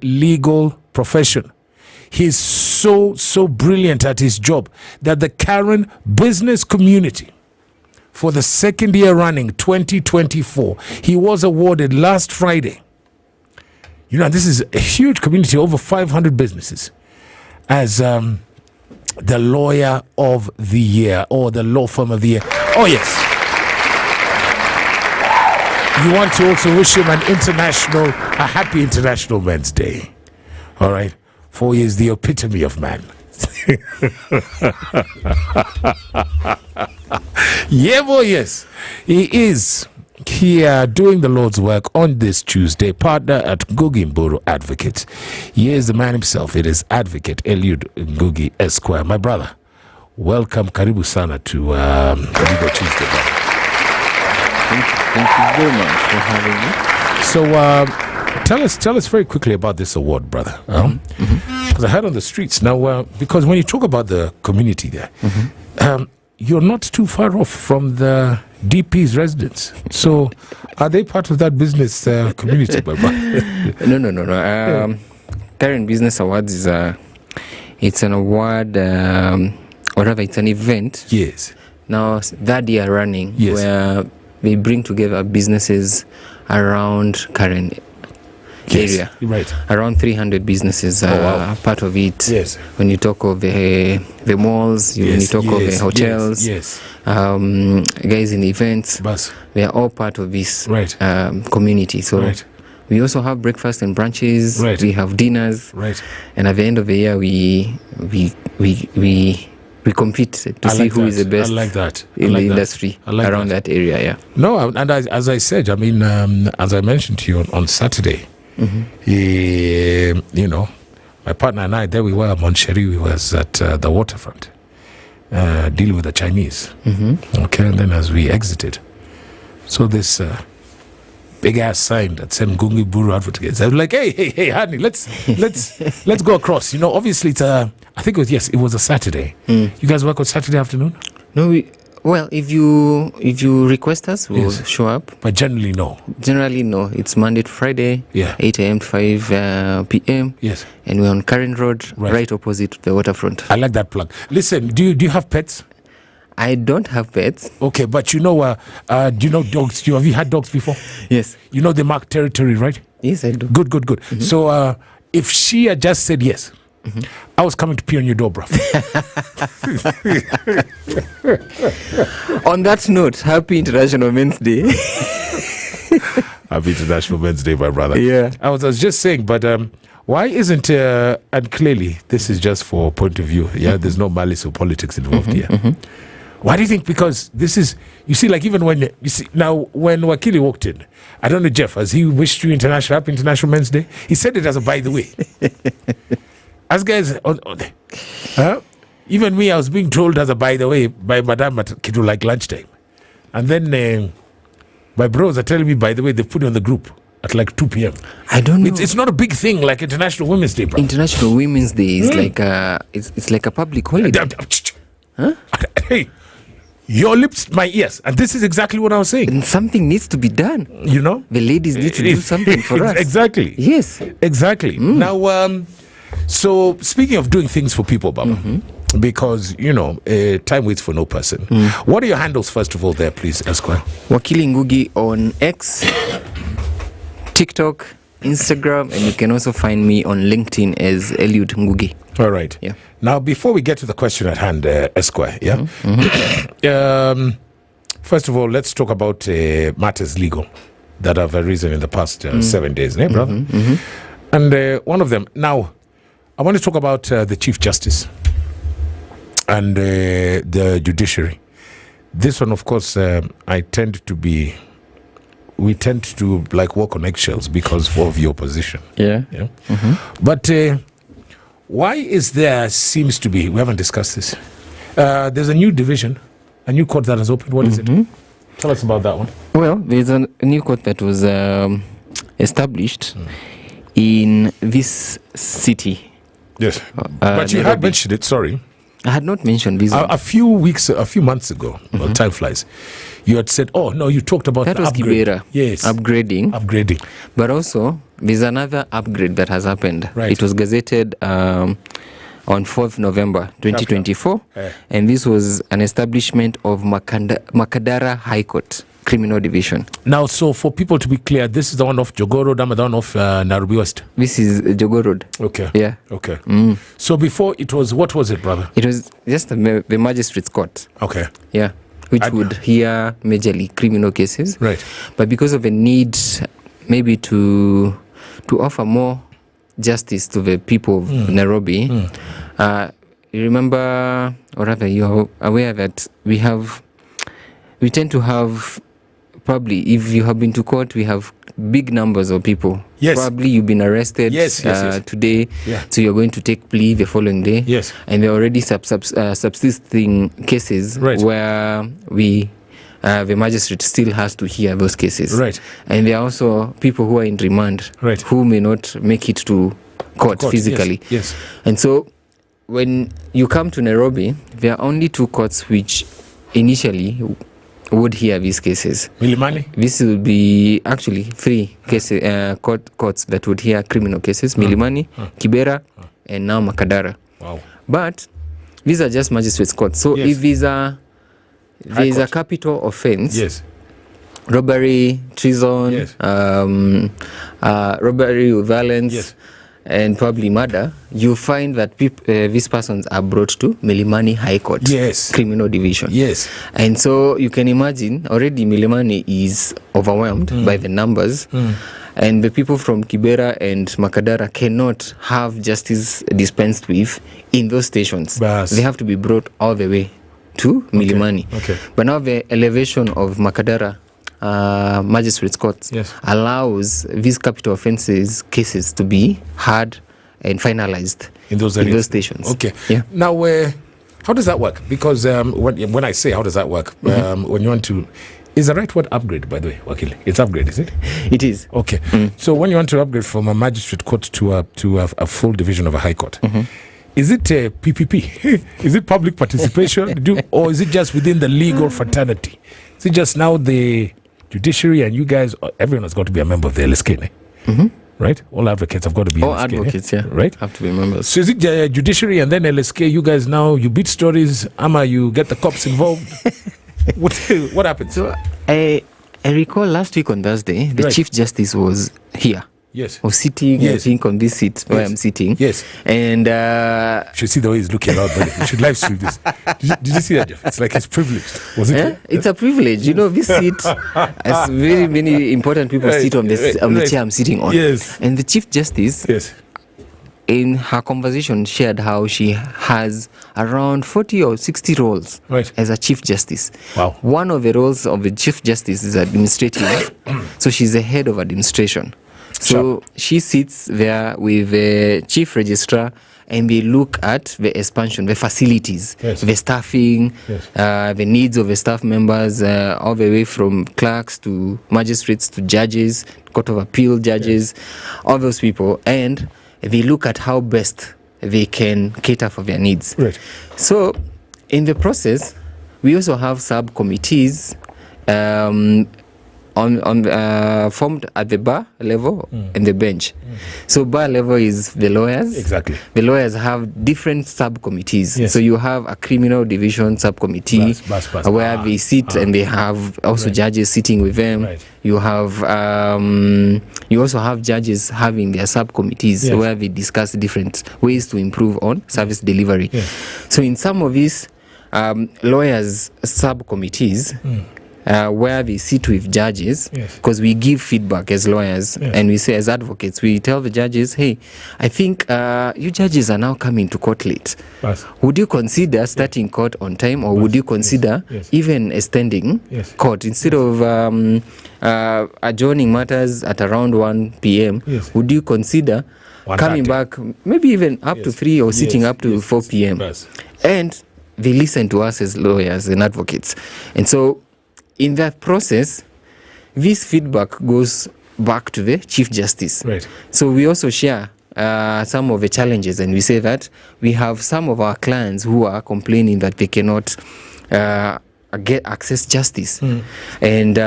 legal profession. He's so brilliant at his job that the Karen business community, for the second year running, 2024, he was awarded last Friday. You know, this is a huge community, over 500 businesses, as the lawyer of the year, or the law firm of the year. Oh, yes. You want to also wish him a happy International Men's Day. All right. For he is the epitome of man. Yeah, boy, yes. He is here doing the Lord's work on this Tuesday. Partner at Ngugi Mburu Advocates. He is the man himself. It is Advocate Eliud Ngugi Esquire. My brother, welcome. Karibu sana to Legal Tuesday, brother. Thank you very much for having me. So, tell us very quickly about this award, brother. Because I heard on the streets now. Because when you talk about the community there, you're not too far off from the DP's residents. So, are they part of that business community, brother? No. Karen Business Awards is it's an award, or rather, it's an event. Yes. Now that year running, yes, where we bring together businesses around Karen area. Right. Around 300 businesses are part of it. Yes. When you talk of the malls, when you talk of the hotels, guys in events, they are all part of this community. So we also have breakfast and brunches. We have dinners. And at the end of the year, we compete to see who is the best in the industry around that area. Yeah. No, and as I said, I mean, as I mentioned to you on Saturday, you know, my partner and I, there we were, Nyeri, we was at the waterfront, dealing with the Chinese. Okay, and then as we exited, so this big ass sign that said Ngugi Mburu Advocates. I was like, hey, honey, let's go across. You know, obviously it's I think it was a Saturday. You guys work on Saturday afternoon? No, if you request us, we'll show up. But generally, no. Generally, no. It's Monday to Friday, 8 a.m. to 5 p.m. Yes. And we're on Karen Road, right opposite the waterfront. I like that plug. Listen, do you have pets? I don't have pets. Okay, but you know, do you know dogs? Have you had dogs before? Yes. You know they mark territory, right? Yes, I do. Good. So if she had just said yes, I was coming to pee on your door, bro. On that note, happy International Men's Day. Happy International Men's Day, my brother. Yeah. I was just saying, but why isn't, and clearly this is just for point of view, there's no malice or politics involved here. Why do you think? Because this is, you see, like even when, you see, now when Wakili walked in, I don't know, Jeff, has he wished you Happy International Men's Day? He said it as a by the way. As guys, even me, I was being told as a by the way by Madame at Kidu like lunchtime. And then my bros are telling me, by the way, they put it on the group at like 2 p.m. I don't know. It's not a big thing like International Women's Day, bro. International Women's Day is like it's like a public holiday. Huh? Hey, your lips, my ears. And this is exactly what I was saying. And something needs to be done. You know? The ladies need to do something for us. Exactly. Yes. Exactly. Now, so speaking of doing things for people, Baba, because, you know, time waits for no person. What are your handles, first of all, there, please, Esquire? Wakili Ngugi on X, TikTok, Instagram, and you can also find me on LinkedIn as Eliud Ngugi. All right. Yeah. Now, before we get to the question at hand, Esquire, first of all, let's talk about matters legal that have arisen in the past 7 days, brother? And one of them, now, I want to talk about the Chief Justice and the judiciary. This one, of course, we tend to like walk on eggshells because of your position. Yeah. But why is there seems to be, we haven't discussed this, there's a new division, a new court that has opened. What is it? Tell us about that one. Well, there's a new court that was established in this city. Yes. But you had mentioned it, sorry. I had not mentioned this. A few months ago, well, time flies, you had said, oh, no, you talked about that was Kibera. Yes. Upgrading. But also, there's another upgrade that has happened. Right. It was gazetted on 4th November 2024, and this was an establishment of Makadara High Court Criminal Division. Now, so for people to be clear, this is the one off Jogoo Road, the one off Nairobi West. This is Jogoo Road. Okay. Yeah. Okay. So before it was, what was it, brother? It was just the magistrate's court. Okay. Yeah. Which would hear majorly criminal cases. Right. But because of a need, maybe to offer more justice to the people of Nairobi, you remember, or rather, you're aware that we tend to have. Probably, if you have been to court, we have big numbers of people. Yes. Probably you've been arrested today, so you're going to take plea the following day. Yes. And there are already subsisting cases where the magistrate still has to hear those cases. Right. And there are also people who are in remand, who may not make it to court physically. Yes. And so when you come to Nairobi, there are only 2 courts which initially would hear these cases. Milimani? This will be actually 3 cases, courts that would hear criminal cases. Milimani, Kibera, and now Makadara. Wow. But these are just magistrates' courts. So if there is a capital offense, robbery, treason, robbery with violence, and probably murder, you find that these persons are brought to Milimani High Court Criminal Division. Yes. And so you can imagine already Milimani is overwhelmed by the numbers, and the people from Kibera and Makadara cannot have justice dispensed with in those stations. They have to be brought all the way to Milimani. Okay. But now the elevation of Makadara magistrates courts allows these capital offences cases to be heard and finalized in those stations. Okay. Yeah. Now, how does that work? Because when I say how does that work, when you want to, is the right word upgrade, by the way, Wakili? It's upgrade, is it? It is. Okay. So when you want to upgrade from a magistrate court to a full division of a high court, is it a PPP? Is it public participation? Or is it just within the legal fraternity? Is it just now the judiciary and you guys, everyone has got to be a member of the LSK, right? All advocates have got to be all LSK, advocates, right? Have to be members. So is it judiciary and then LSK? You guys now, you beat stories, you get the cops involved. What happens? So I recall last week on Thursday, the Chief Justice was here. Yes. Was sitting, I think, on this seat where I'm sitting. Yes. And you should see the way he's looking out, buddy. You should live stream this. Did you see that, Jeff? It's like he's privileged. Was it? It's a privilege. You know, this seat, as very many important people sit on the chair I'm sitting on. Yes. And the Chief Justice, in her conversation, shared how she has around 40 or 60 roles as a Chief Justice. Wow. One of the roles of the Chief Justice is administrative. So she's the head of administration. So she sits there with the chief registrar and they look at the expansion, the facilities, the staffing, the needs of the staff members, all the way from clerks to magistrates to judges, court of appeal judges, all those people. And they look at how best they can cater for their needs. Right. So in the process, we also have subcommittees formed at the bar level and the bench. So bar level is the lawyers. Exactly. The lawyers have different subcommittees. So you have a criminal division subcommittee where they sit and they have also judges sitting with them. Right. You have you also have judges having their subcommittees where they discuss different ways to improve on service delivery. So in some of these lawyers subcommittees, where they sit with judges, because we give feedback as lawyers and we say as advocates, we tell the judges, hey, I think you judges are now coming to court late. Would you consider starting court on time, or would you consider even extending court instead of adjourning matters at around 1 p.m. Would you consider coming back maybe even up to 3 or sitting up to 4 p.m. And they listen to us as lawyers and advocates. And so in that process, this feedback goes back to the Chief Justice. Right. So we also share some of the challenges, and we say that we have some of our clients who are complaining that they cannot get access justice, and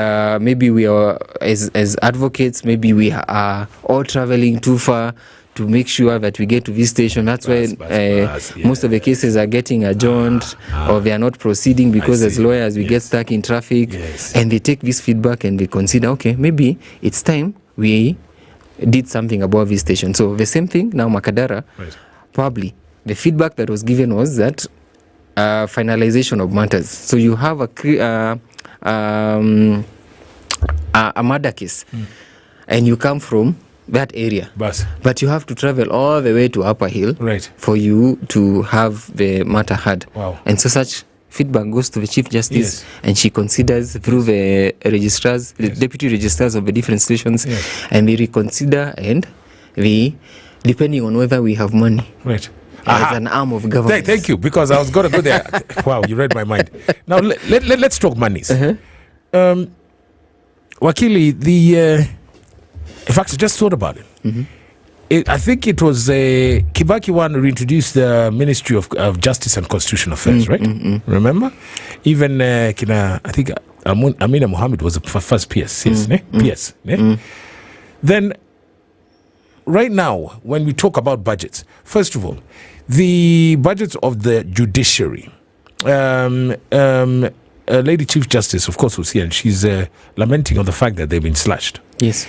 maybe we are as advocates, maybe we are all traveling too far to make sure that we get to this station. That's why most of the cases are getting adjourned, or they are not proceeding because as lawyers we get stuck in traffic, and they take this feedback and they consider, okay, maybe it's time we did something about this station. So the same thing now, Makadara, probably the feedback that was given was that finalization of matters. So you have a murder case, and you come from that area, but you have to travel all the way to Upper Hill for you to have the matter heard. And so such feedback goes to the Chief Justice, and she considers through the registrars, the deputy registrars of the different stations, and they reconsider, and we, depending on whether we have money, as an arm of government. Thank you, because I was going to go there. Wow, you read my mind. Now let's talk monies. Wakili, in fact, I just thought about it. I think it was Kibaki one who introduced the Ministry of Justice and Constitutional Affairs, right? Remember? Even I think Amina Mohammed was the first PS. PS. Then, right now, when we talk about budgets, first of all, the budgets of the judiciary, Lady Chief Justice, of course, was here, and she's lamenting on the fact that they've been slashed. Yes.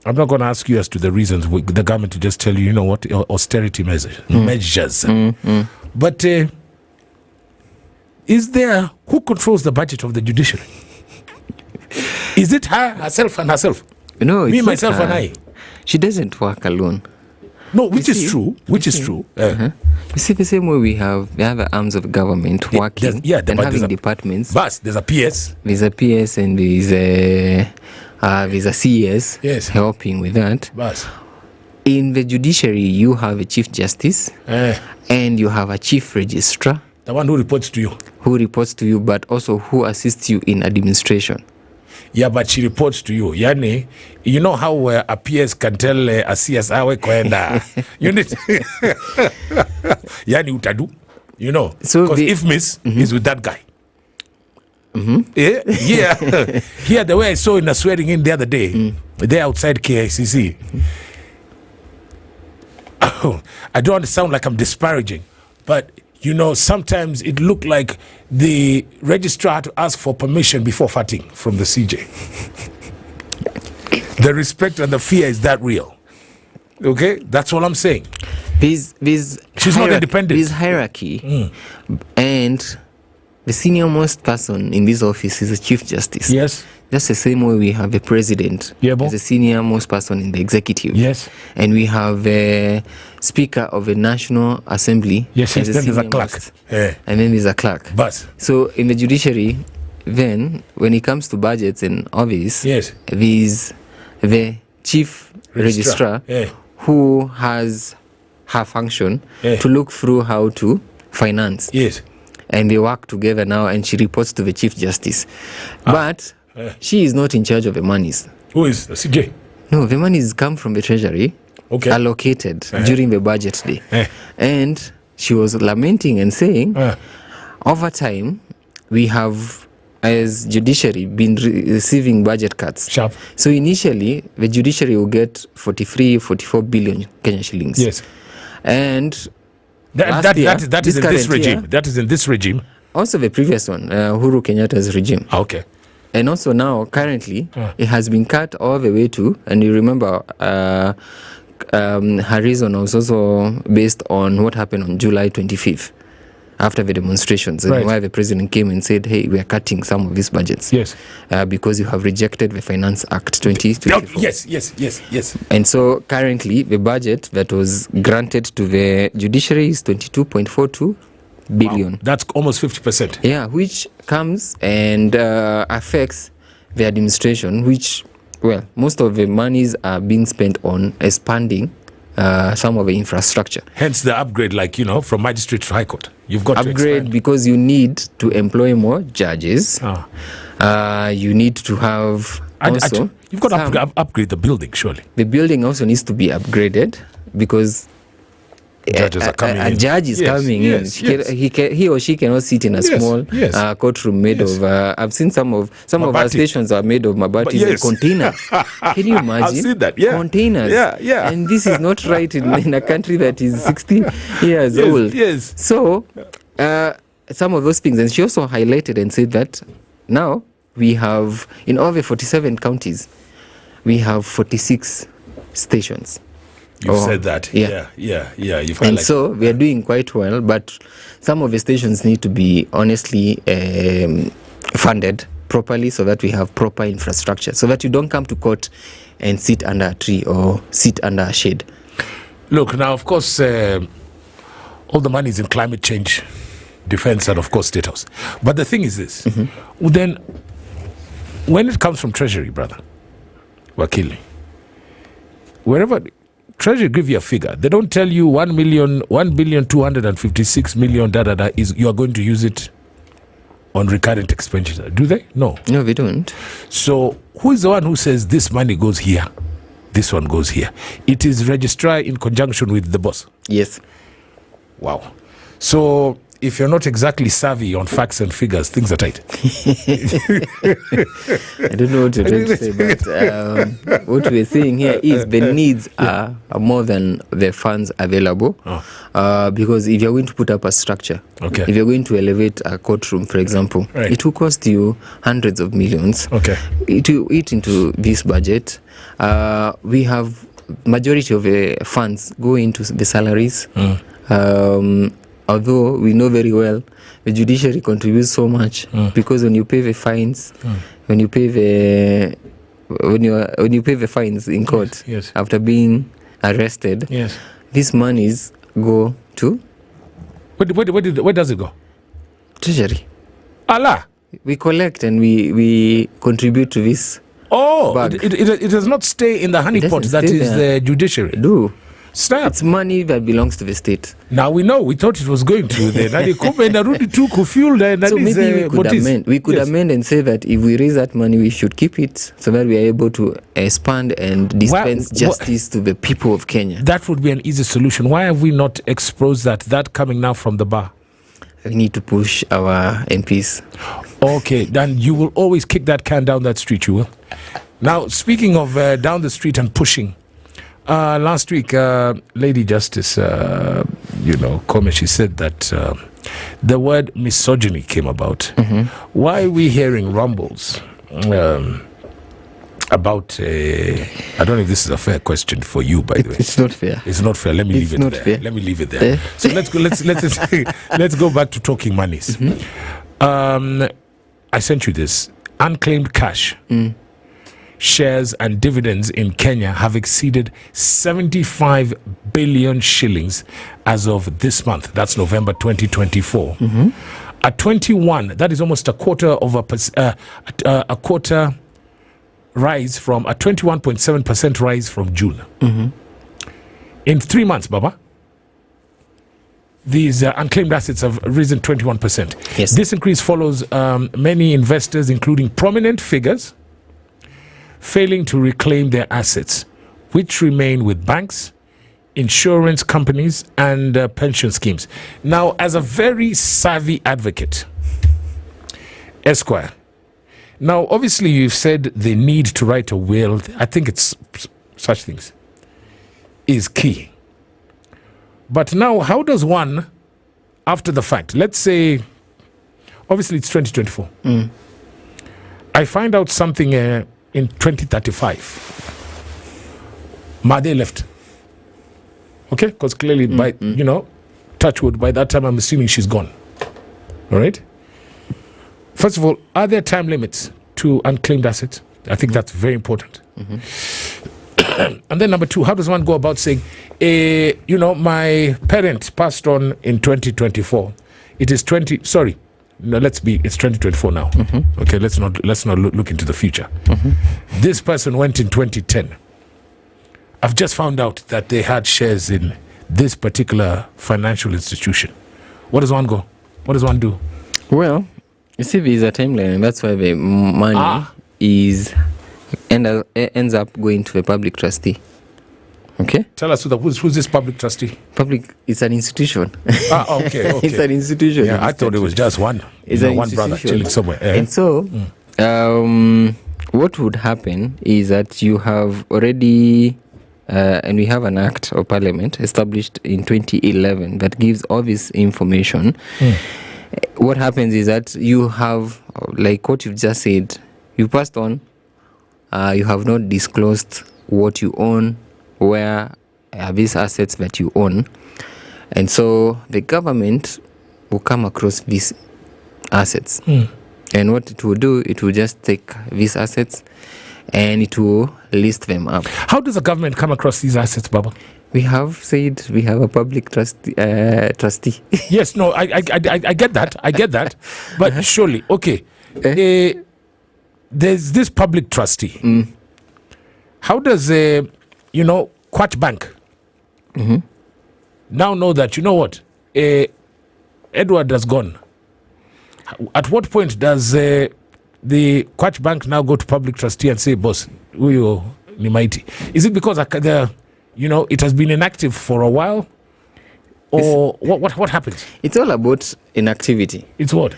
I'm not going to ask you as to the reasons. The government will just tell you, you know what, austerity measures. But is there, who controls the budget of the judiciary? Is it herself and herself? No, me, myself, and I. She doesn't work alone. No, which is true. You see, the same way we have the other arms of government working and having departments. But there's a PS. There's a PS and there's a CS helping with that. But in the judiciary, you have a Chief Justice and you have a Chief Registrar. The one who reports to you. Who reports to you, but also who assists you in administration. Yeah, but she reports to you. Yani, you know how a PS can tell a CS awe kwenda. Unit. Yani utadu. You know. Because if Miss is with that guy. Yeah. Here, the way I saw in a swearing in the other day, there outside KICC. I don't want to sound like I'm disparaging, but you know, sometimes it looked like the registrar had to ask for permission before farting from the CJ. The respect and the fear is that real. Okay? That's all I'm saying. She's not independent. There's hierarchy. And the senior most person in this office is the Chief Justice. Yes. Just the same way we have a president as the senior most person in the executive. Yes. And we have a speaker of the National Assembly. Yes, then there's a clerk. And then there's a clerk. But so in the judiciary, then when it comes to budgets and all this, there's the chief registrar who has her function to look through how to finance. Yes. And they work together now, and she reports to the Chief Justice. But she is not in charge of the monies. Who is the CJ? No, the monies come from the treasury, allocated during the budget day. And she was lamenting and saying, over time, we have, as judiciary, been receiving budget cuts. Sharp. So initially, the judiciary will get 44 billion Kenya shillings. Yes. And that is in this regime. That is in this regime. Also the previous one, Uhuru Kenyatta's regime. Okay. And also now, currently, it has been cut all the way to, and you remember, her reason was also based on what happened on July 25th, after the demonstrations, and why the president came and said, hey, we are cutting some of these budgets. Yes. Because you have rejected the Finance Act 2024. Yes. And so currently, the budget that was granted to the judiciary is 22.42 billion. Wow. That's almost 50%. Yeah, which comes and affects the administration, which, well, most of the monies are being spent on expanding some of the infrastructure. Hence the upgrade, like, you know, from magistrate to high court. You've got to upgrade because you need to employ more judges. You need to have also You've got to upgrade the building, surely. The building also needs to be upgraded because judges are coming a judge is coming in. He or she cannot sit in a small courtroom made of. I've seen some of our stations are made of mabatis and containers. Can you imagine? I've seen that. Yeah. Containers. Yeah. And this is not right in a country that is 60 years old. Yes. So some of those things, and she also highlighted and said that now we have in over 47 counties, we have 46 stations. You've said that. Yeah. You've and so we are doing quite well, but some of the stations need to be honestly funded properly so that we have proper infrastructure, so that you don't come to court and sit under a tree or sit under a shade. Look, now, of course, all the money is in climate change, defense, and, of course, State House. But the thing is this. Then, when it comes from Treasury, brother, Wakili, wherever... Treasury give you a figure. They don't tell you 1,256,000,000 is you are going to use it on recurrent expenditure. Do they? No, they don't. So who is the one who says this money goes here, this one goes here? It is registrar in conjunction with the boss. Yes. Wow. So if you're not exactly savvy on facts and figures, things are tight. I don't know what you're trying to say, but what we're saying here is the needs are more than the funds available. Because if you're going to put up a structure, if you're going to elevate a courtroom, for example, it will cost you hundreds of millions. It will eat into this budget. We have majority of the funds go into the salaries. Although we know very well the judiciary contributes so much because when you pay the fines, when you pay the fines in court after being arrested, these monies go to where does it go? Treasury. Allah. We collect and we contribute to this. It does not stay in the honeypot that is the judiciary. Snap. It's money that belongs to the state. Now we know. We thought it was going to the So maybe we could amend and say that if we raise that money, we should keep it so that we are able to expand and dispense justice to the people of Kenya. That would be an easy solution. Why have we not exposed that coming now from the bar? We need to push our MPs. Okay, then you will always kick that can down that street, you will. Now, speaking of down the street and pushing, last week, Lady Justice, Kome, she said that the word misogyny came about. Why are we hearing rumbles about? I don't know if this is a fair question for you, by the way. It's not fair. It's not fair. Let me leave it there. Let me leave it there. So let's go. Let's go back to talking monies. I sent you this unclaimed cash. Shares and dividends in Kenya have exceeded 75 billion shillings as of this month. That's November 2024. At 21, that is almost a quarter of a quarter rise from a 21.7% rise from June. In 3 months, Baba, these unclaimed assets have risen 21%. Yes. This increase follows many investors, including prominent figures, failing to reclaim their assets, which remain with banks, insurance companies, and pension schemes. Now, as a very savvy advocate, Esquire, now, obviously, you've said the need to write a will, I think it's such things, is key. But now, how does one, after the fact, let's say, obviously it's 2024, I find out something in 2035, Made left. Okay? Because clearly, touch wood, by that time, I'm assuming she's gone. All right? First of all, are there time limits to unclaimed assets? I think that's very important. And then number two, how does one go about saying, my parent passed on in 2024. It is it's 2024 now. Okay, let's not look into the future. This person went in 2010. I've just found out that they had shares in this particular financial institution. What does one do? Well, you see, there is a timeline, and that's why the money is ends up going to a public trustee. Okay. Tell us who's this public trustee? It's an institution. Okay. It's an institution. Yeah, I thought it was just one. It's one brother chilling somewhere. And so, what would happen is that you have already, and we have an act of parliament established in 2011 that gives all this information. What happens is that you have, like what you've just said, you passed on, you have not disclosed what you own, where are these assets that you own, and so the government will come across these assets, and what it will do, it will just take these assets and it will list them up. How does the government come across these assets, Baba? We have said we have a public trustee. Yes, no, I get that, but surely, okay, there's this public trustee. How does Kwach Bank now know that, you know what, Edward has gone? At what point does the Kwach Bank now go to public trustee and say, boss, huyo ni maiti? Is it because it has been inactive for a while, or what happens? It's all about inactivity. It's what?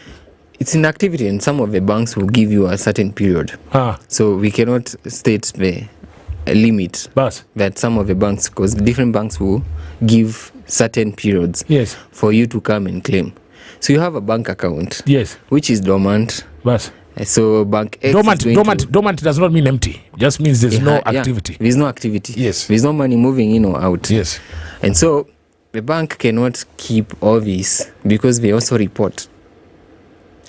It's inactivity, and some of the banks will give you a certain period. So we cannot state the limit that some of the banks, because different banks will give certain periods for you to come and claim. So you have a bank account, which is dormant. So bank X dormant does not mean empty. Just means there's no activity. There's no activity. Yes. There's no money moving in or out. Yes. And so the bank cannot keep all this because they also report.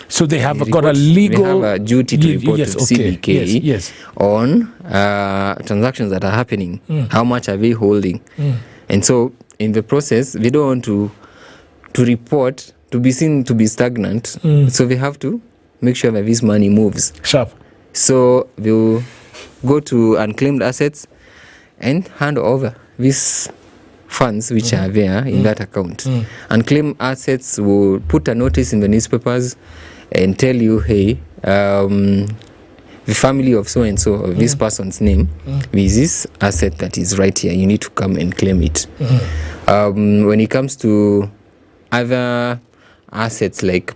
So they have got a legal... They have a duty to report to CBK on transactions that are happening. How much are they holding? And so in the process, they don't want to report, to be seen to be stagnant. So they have to make sure that this money moves. Sharp. So they'll go to unclaimed assets and hand over these funds which are there in that account. Unclaimed assets will put a notice in the newspapers and tell you, hey, the family of so-and-so, of this person's name, is this asset that is right here. You need to come and claim it. When it comes to other assets like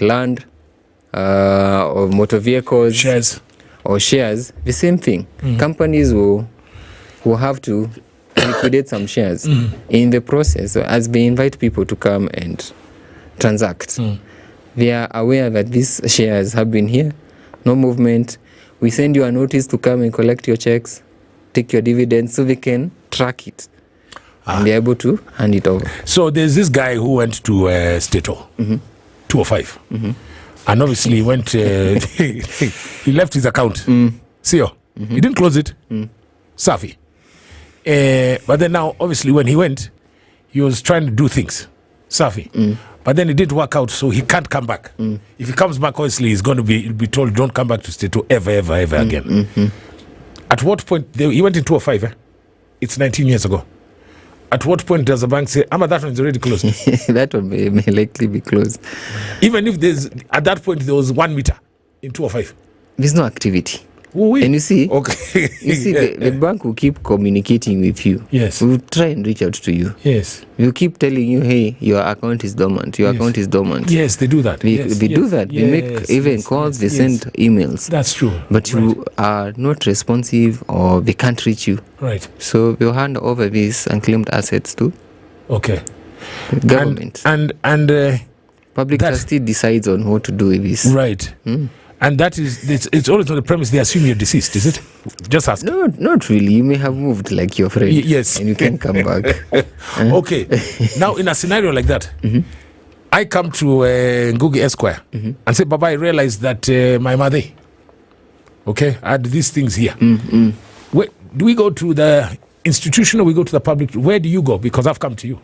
land, or motor vehicles, shares, the same thing. Companies will have to liquidate some shares. In the process, as they invite people to come and transact, they are aware that these shares have been here, no movement. We send you a notice to come and collect your checks, take your dividends, so they can track it and be able to hand it over. So there's this guy who went to Stato, 205. And obviously he went, he left his account. See, he didn't close it. Safi. But then now, obviously, when he went, he was trying to do things. Safi. But then it didn't work out, so he can't come back. If he comes back, obviously, he'll be told, don't come back to Stato ever again. At what point, he went in 205, It's 19 years ago. At what point does the bank say, that one is already closed? That one may likely be closed. Even if at that point there was 1 meter in 205. There's no activity. And you see, the bank will keep communicating with you. Yes. We'll try and reach out to you. Yes. We'll keep telling you, hey, your account is dormant. Your account is dormant. Yes, they do that. They do that. They make even calls, they send emails. That's true. But you are not responsive, or they can't reach you. Right. So we'll hand over these unclaimed assets to the government. And public trustee decides on what to do with this. Right. And that is, it's always on the premise they assume you're deceased, is it? Just ask. No, not really. You may have moved like your friend. Yes. And you can come back. Okay. Now, in a scenario like that, I come to Ngugi Esquire and say, Baba, I realized that my mother, I had these things here. Where, do we go to the institution or we go to the public? Where do you go? Because I've come to you.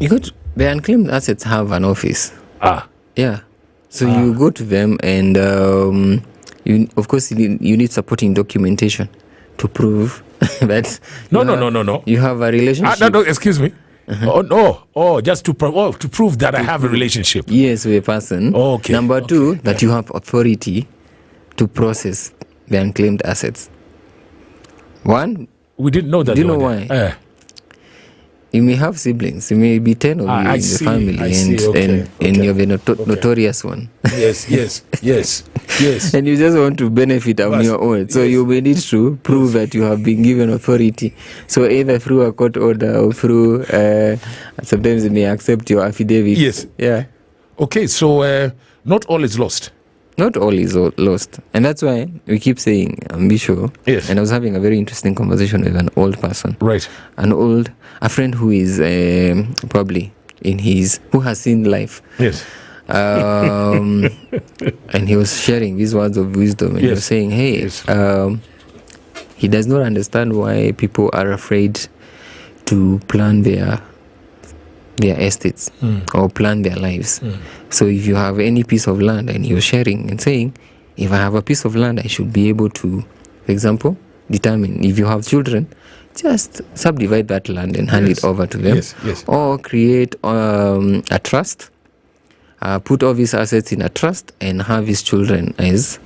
You go to, the unclaimed assets have an office. Yeah. So you go to them, and you, of course, you need supporting documentation to prove that. No. You have a relationship. No, excuse me. Just to prove that I have a relationship. Yes, with a person. Okay. Number two, that you have authority to process the unclaimed assets. One, we didn't know that. Do you know why? You may have siblings. You may be 10 of you in the family, and you're the notorious one. Yes. And you just want to benefit on your own. So you may need to prove that you have been given authority. So either through a court order or through, sometimes you may accept your affidavit. Yes. Yeah. Okay, so not all is lost. Not all is lost. And that's why we keep saying, Bisho. Yes. And I was having a very interesting conversation with an old person. Right. A friend who is probably who has seen life. Yes. And he was sharing these words of wisdom. And he was saying, hey, he does not understand why people are afraid to plan their estates or plan their lives. So if you have any piece of land, and he was sharing and saying, if I have a piece of land, I should be able to, for example, determine if you have children, just subdivide that land and hand it over to them. Or create a trust, put all these assets in a trust and have his children as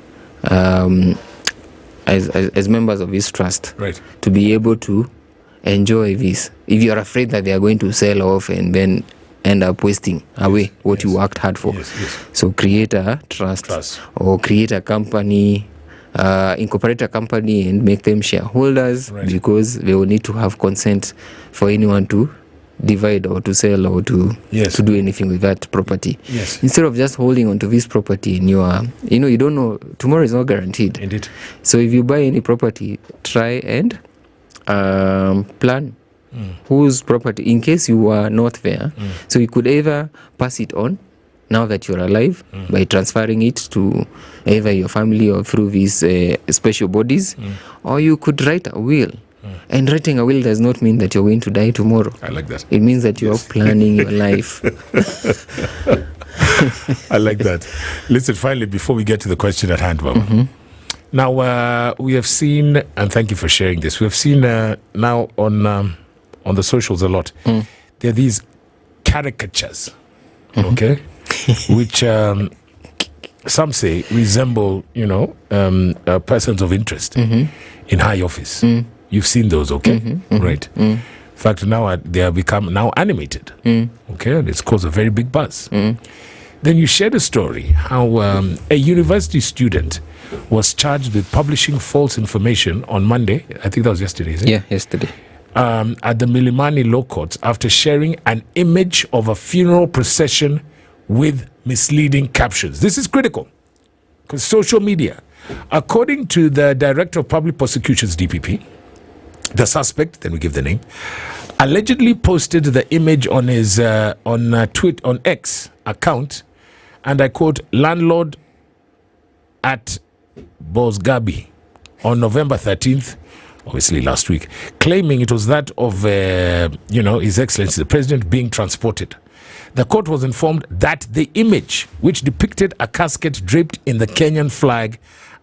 members of his trust, to be able to enjoy this. If you are afraid that they are going to sell off and then end up wasting away what you worked hard for, so create a trust. Or create a company, incorporate a company and make them shareholders, because they will need to have consent for anyone to divide or to sell or to do anything with that property. Instead of just holding on to this property in your, you don't know, tomorrow is not guaranteed. Indeed. So if you buy any property, try and plan whose property, in case you are not there. So you could either pass it on now that you're alive by transferring it to either your family or through these special bodies, or you could write a will. And writing a will does not mean that you're going to die tomorrow. I like that. It means that you are planning your life. I like that. Listen, finally, before we get to the question at hand, Mama. Now, we have seen, and thank you for sharing this, we have seen now on the socials a lot, there are these caricatures, okay, which some say resemble, persons of interest in high office. You've seen those, okay? Right. In fact, now they have become now animated, okay, and it's caused a very big buzz. Then you shared a story how a university student was charged with publishing false information on Monday. I think that was yesterday, isn't it? Yeah, yesterday. At the Milimani Law Courts after sharing an image of a funeral procession with misleading captions. This is critical because social media. According to the Director of Public Prosecutions, DPP, the suspect, then we give the name, allegedly posted the image on his on X account, and I quote, landlord at Bosgabi on November 13th, obviously last week, claiming it was that of His Excellency the President being transported. The court was informed that the image, which depicted a casket draped in the Kenyan flag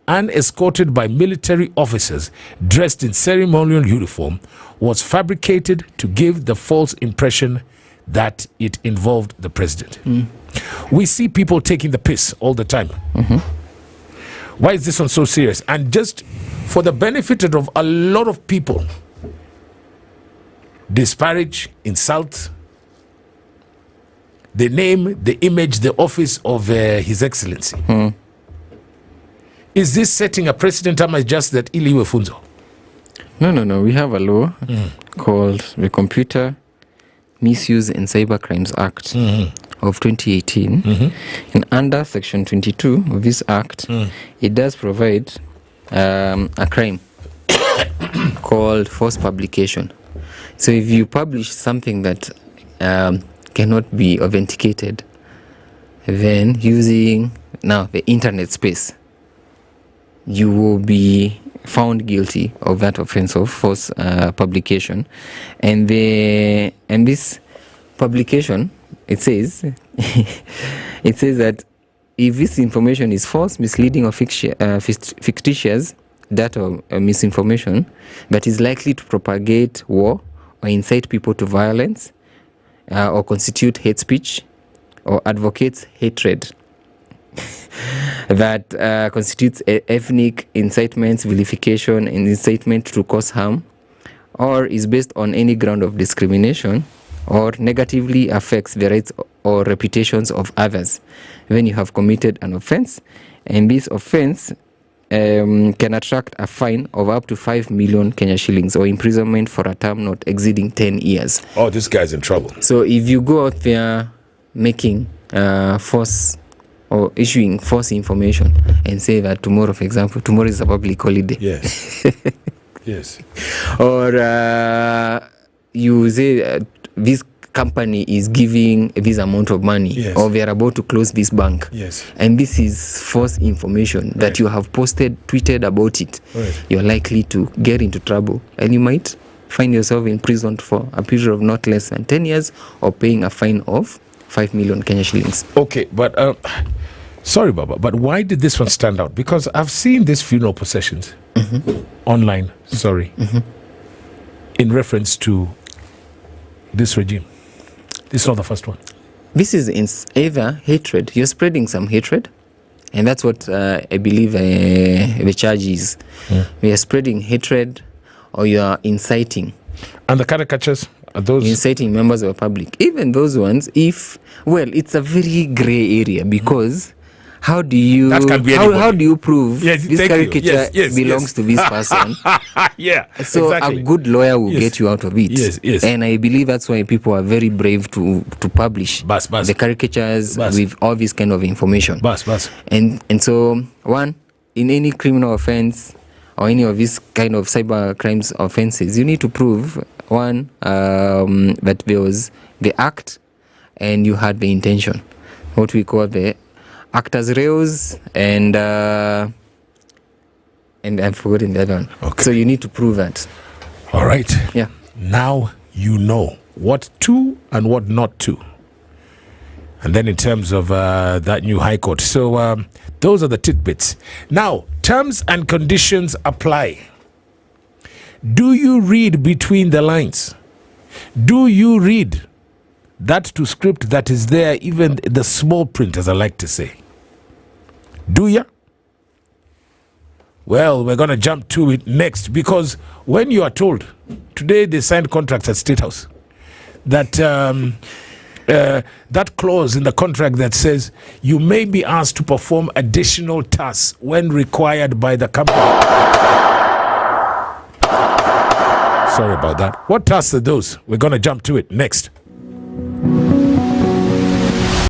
and escorted by military officers dressed in ceremonial uniform, was fabricated to give the false impression that it involved the president. We see people taking the piss all the time. Why is this one so serious? And just for the benefit of a lot of people, disparage, insult the name, the image, the office of His Excellency. Is this setting a precedent, or just that iliwe funzo? No. We have a law called the Computer Misuse and Cybercrimes Act of 2018. And under Section 22 of this Act, it does provide a crime called false publication. So if you publish something that cannot be authenticated, then using now the internet space, you will be found guilty of that offense of false publication. And this publication, it says that if this information is false, misleading, or fictitious data or misinformation that is likely to propagate war or incite people to violence, or constitute hate speech or advocates hatred, that constitutes ethnic incitements, vilification, and incitement to cause harm, or is based on any ground of discrimination, or negatively affects the rights or reputations of others when you have committed an offense, and this offense can attract a fine of up to 5 million Kenya shillings or imprisonment for a term not exceeding 10 years. Oh, this guy's in trouble. So if you go out there making false or issuing false information and say that tomorrow, for example, tomorrow is a public holiday. Yes. Yes. Or you say this company is giving this amount of money, yes, or they are about to close this bank, yes, and this is false information that right, you have posted, tweeted about it, right, you're likely to get into trouble, and you might find yourself imprisoned for a period of not less than 10 years or paying a fine of 5 million Kenya shillings. Okay, but sorry, Baba, but why did this one stand out? Because I've seen these funeral processions online, in reference to this regime. This is not the first one. This is either hatred. You're spreading some hatred, and that's what I believe the charge is. We are spreading hatred, or you are inciting. And the caricatures are those inciting members of the public. Even those ones, it's a very grey area, because how do you prove this caricature belongs to this person? So exactly, a good lawyer will get you out of it. And I believe that's why people are very brave to publish the caricatures with all this kind of information. And so, one, in any criminal offense or any of these kind of cyber crimes offenses, you need to prove, one, that there was the act and you had the intention, what we call the actors reus, and I've forgotten the other one. Okay. So you need to prove that. All right. Yeah. Now you know what to and what not to. And then in terms of that new High Court. So those are the tidbits. Now, terms and conditions apply. Do you read between the lines? Do you read that to script that is there, even the small print, as I like to say? Do ya? Well, we're going to jump to it next, because when you are told, today they signed contracts at State House, that that clause in the contract that says you may be asked to perform additional tasks when required by the company. Sorry about that. What tasks are those? We're going to jump to it next.